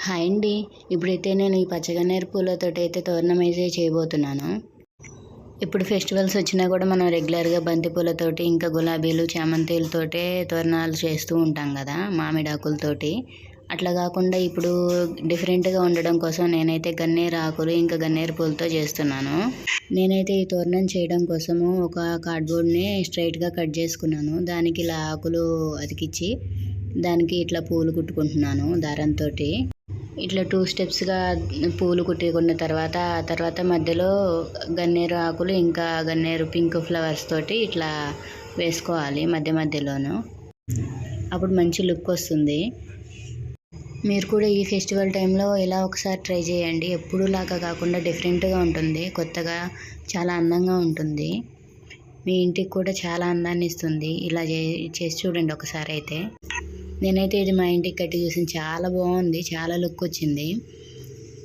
Hi అండి. ఇప్పుడైతే నేను ఈ పచ్చగన్నేరు పూలతోటి అయితే తోరణం అయితే చేయబోతున్నాను. ఇప్పుడు ఫెస్టివల్స్ వచ్చినా కూడా మనం రెగ్యులర్గా బంతి పూలతోటి ఇంకా గులాబీలు చామంతిలతోటే తోరణాలు చేస్తూ ఉంటాం కదా, మామిడాకులతోటి. అట్లా కాకుండా ఇప్పుడు డిఫరెంట్గా ఉండడం కోసం నేనైతే గన్నేరు ఆకులు ఇంకా గన్నేరు పూలతో చేస్తున్నాను. నేనైతే ఈ తోరణం చేయడం కోసము ఒక కార్డ్బోర్డ్ని స్ట్రైట్గా కట్ చేసుకున్నాను. దానికి ఇలా ఆకులు అతికిచ్చి దానికి ఇట్లా పూలు కుట్టుకుంటున్నాను దారంతో. ఇట్లా 2 స్టెప్స్‌గా పూలు కుట్టుకున్న తర్వాత మధ్యలో గన్నేరు ఆకులు ఇంకా గన్నేరు పింక్ ఫ్లవర్స్ తోటి ఇట్లా వేసుకోవాలి మధ్య మధ్యలోను. అప్పుడు మంచి లుక్ వస్తుంది. మీరు కూడా ఈ ఫెస్టివల్ టైంలో ఇలా ఒకసారి ట్రై చేయండి. ఎప్పుడూలాగా కాకుండా డిఫరెంట్గా ఉంటుంది, కొత్తగా చాలా అందంగా ఉంటుంది. మీ ఇంటికి కూడా చాలా అందాన్ని ఇస్తుంది. ఇలా చేసి చూడండి ఒకసారి అయితే. నేనైతే ఇది మా ఇంటికి కట్టి చూసాను, చాలా బాగుంది, చాలా లుక్ వచ్చింది.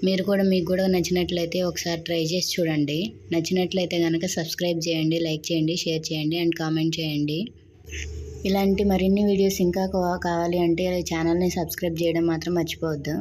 మీకు కూడా నచ్చినట్లయితే ఒకసారి ట్రై చేసి చూడండి. నచ్చినట్లయితే కనుక సబ్స్క్రైబ్ చేయండి, లైక్ చేయండి, షేర్ చేయండి అండ్ కామెంట్ చేయండి. ఇలాంటి మరిన్ని వీడియోస్ ఇంకా కావాలి అంటే ఛానల్ని సబ్స్క్రైబ్ చేయడం మాత్రం మర్చిపోవద్దు.